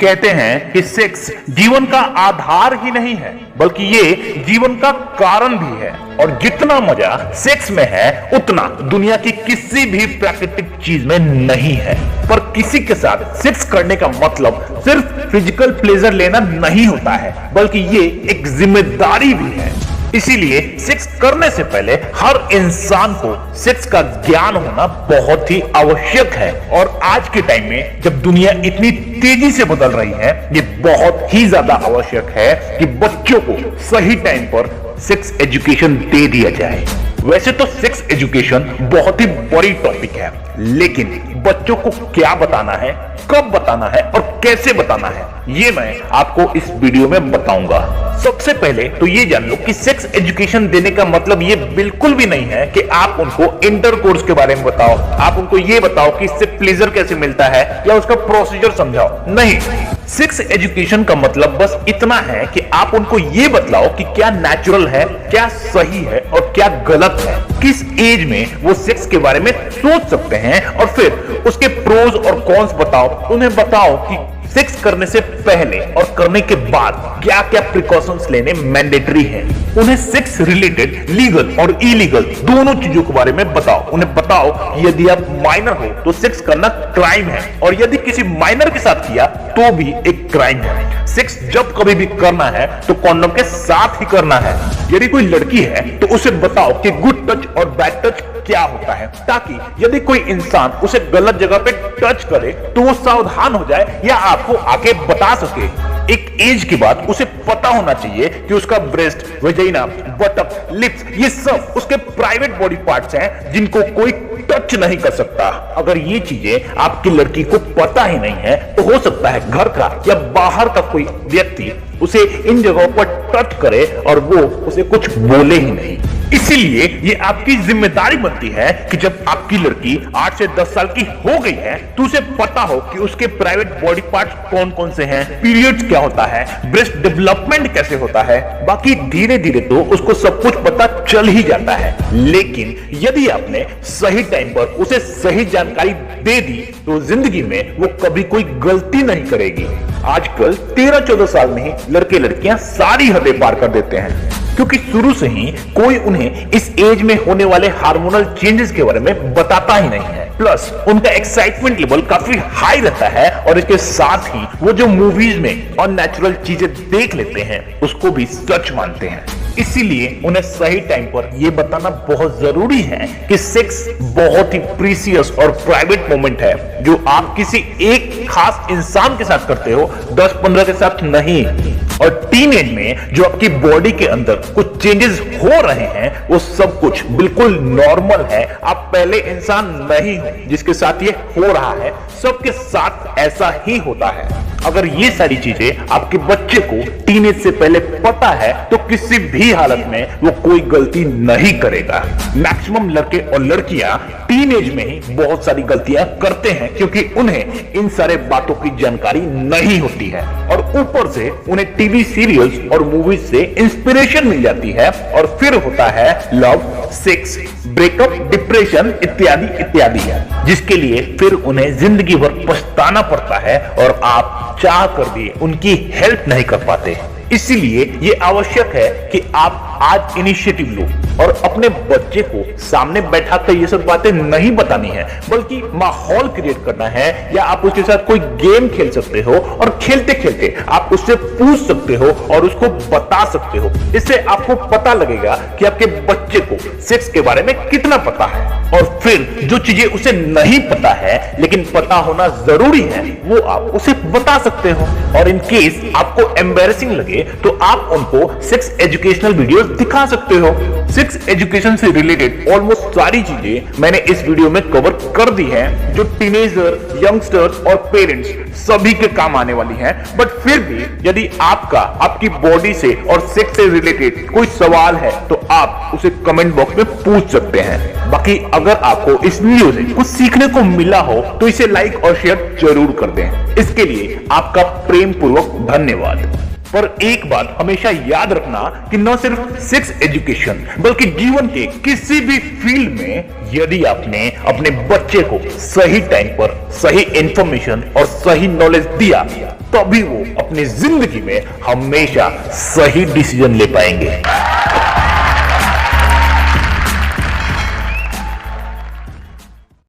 कहते हैं कि सेक्स जीवन का आधार ही नहीं है बल्कि ये जीवन का कारण भी है, और जितना मजा सेक्स में है उतना दुनिया की किसी भी प्राकृतिक चीज में नहीं है। पर किसी के साथ सेक्स करने का मतलब सिर्फ फिजिकल प्लेजर लेना नहीं होता है, बल्कि ये एक जिम्मेदारी भी है। इसीलिए सेक्स करने से पहले हर इंसान को सेक्स का ज्ञान होना बहुत ही आवश्यक है। और आज के टाइम में जब दुनिया इतनी तेजी से बदल रही है, ये बहुत ही ज्यादा आवश्यक है कि बच्चों को सही टाइम पर सेक्स एजुकेशन दे दिया जाए। वैसे तो सेक्स एजुकेशन बहुत ही बड़ी टॉपिक है, लेकिन बच्चों को क्या बताना है, कब बताना है और कैसे बताना है, ये मैं आपको इस वीडियो में बताऊंगा। सबसे पहले तो ये जान लो कि सेक्स एजुकेशन देने का मतलब ये बिल्कुल भी नहीं है कि आप उनको इंटरकोर्स के बारे में बताओ, आप उनको ये बताओ कि इससे प्लेजर कैसे मिलता है या उसका प्रोसीजर समझाओ। नहीं, सेक्स एजुकेशन का मतलब बस इतना है कि आप उनको ये बतलाओ कि क्या नेचुरल है, क्या सही है और क्या गलत है, किस एज में वो सेक्स के बारे में सोच सकते हैं, और फिर उसके प्रोज और कॉन्स बताओ। उन्हें बताओ कि सेक्स करने से पहले और करने के बाद क्या क्या प्रिकॉशंस लेने मैंडेटरी हैं। उन्हें सेक्स रिलेटेड लीगल और इलीगल दोनों चीजों के बारे में बताओ। उन्हें बताओ कि यदि आप माइनर हो तो सेक्स करना क्राइम है, और यदि किसी माइनर के साथ किया तो भी एक क्राइम है। सेक्स जब कभी भी करना है तो कॉन्डोम के साथ ही करना है। यदि कोई लड़की है तो उसे बताओ कि गुड टच और बैड टच क्या होता है, ताकि यदि कोई इंसान उसे गलत जगह पे टच करे तो वो सावधान हो जाए या आपको आके बता सके। एक एज के बाद उसे पता होना चाहिए कि उसका ब्रेस्ट, वेजाइना, बटक, लिप्स ये सब उसके प्राइवेट बॉडी पार्ट्स हैं जिनको कोई टच नहीं कर सकता। अगर ये चीजें आपकी लड़की को पता ही नहीं है तो हो सकता है घर का या बाहर का कोई व्यक्ति उसे इन जगहों पर टच करे और वो उसे कुछ बोले ही नहीं। इसीलिए ये आपकी जिम्मेदारी बनती है कि जब आपकी लड़की 8 से 10 साल की हो गई है तो उसे पता हो कि उसके प्राइवेट बॉडी पार्ट्स कौन कौन से हैं, पीरियड्स क्या होता है, ब्रेस्ट डेवलपमेंट कैसे होता है। बाकी धीरे धीरे तो उसको सब कुछ पता चल ही जाता है, लेकिन यदि आपने सही टाइम पर उसे सही जानकारी दे दी तो जिंदगी में वो कभी कोई गलती नहीं करेगी। आजकल 13-14 साल में ही लड़के लड़कियां सारी हदें पार कर देते हैं, क्योंकि शुरू से ही कोई उन्हें इस एज में होने वाले हार्मोनल चेंजेस के बारे में बताता ही नहीं है। प्लस उनका एक्साइटमेंट लेवल काफी हाई रहता है, और इसके साथ ही वो जो मूवीज में अननेचुरल चीजें देख लेते हैं उसको भी सच मानते हैं। इसीलिए उन्हें सही टाइम पर यह बताना बहुत जरूरी है कि सेक्स बहुत ही प्रीसियस और प्राइवेट मोमेंट है, जो आप किसी एक खास इंसान के साथ करते हो, 10-15 के साथ नहीं। और टीनेज में जो आपकी बॉडी के अंदर कुछ चेंजेस हो रहे हैं वो सब कुछ बिल्कुल नॉर्मल है। आप पहले इंसान नहीं हो जिसके साथ ये हो रहा है, सबके साथ ऐसा ही होता है। अगर ये सारी चीजें आपके बच्चे को टीनेज से पहले पता है तो किसी भी हालत में वो कोई गलती नहीं करेगा। मैक्सिमम लड़के और लड़कियां टीनेज में ही बहुत सारी गलतियां करते हैं, क्योंकि उन्हें इन सारे बातों की जानकारी नहीं होती है, और ऊपर से उन्हें टीवी सीरियल्स और मूवीज से इंस्पिरेशन मिल जाती है, और फिर होता है लव, सेक्स, ब्रेकअप, डिप्रेशन इत्यादि इत्यादि है, जिसके लिए फिर उन्हें जिंदगी भर पछताना पड़ता है और आप चाह कर भी उनकी हेल्प नहीं कर पाते। इसीलिए ये आवश्यक है कि आप आज इनिशिएटिव लो और अपने बच्चे को सामने बैठाकर ये सब बातें नहीं बतानी है, बल्कि माहौल क्रिएट करना है। या आप उसके साथ कोई गेम खेल सकते हो और खेलते खेलते आप उससे पूछ सकते हो और उसको बता सकते हो। इससे आपको पता लगेगा कि आपके बच्चे को सेक्स के बारे में कितना पता है, और फिर जो चीजें उसे नहीं पता है लेकिन पता होना जरूरी है वो आप उसे बता सकते हो। और इन केस आपको एम्बैरेसिंग लगे तो आप उनको सेक्स एजुकेशनल वीडियोस दिखा सकते हो। सेक्स एजुकेशन से रिलेटेड ऑलमोस्ट सारी चीजें मैंने इस वीडियो में कवर कर दी हैं, जो टीनेजर, यंगस्टर्स और पेरेंट्स सभी के काम आने वाली हैं। बट फिर भी यदि आपकी बॉडी से और सेक्स से रिलेटेड कोई सवाल है तो आप उसे कमेंट बॉक्स में पूछ सकते हैं। बाकी अगर आपको इस वीडियो से कुछ सीखने को मिला हो तो इसे लाइक और शेयर जरूर कर दें। इसके लिए आपका प्रेम पूर्वक धन्यवाद। पर एक बात हमेशा याद रखना कि न सिर्फ सेक्स एजुकेशन बल्कि जीवन के किसी भी फील्ड में यदि आपने अपने बच्चे को सही टाइम पर सही इंफॉर्मेशन और सही नॉलेज दिया तभी वो अपनी जिंदगी में हमेशा सही डिसीजन ले पाएंगे।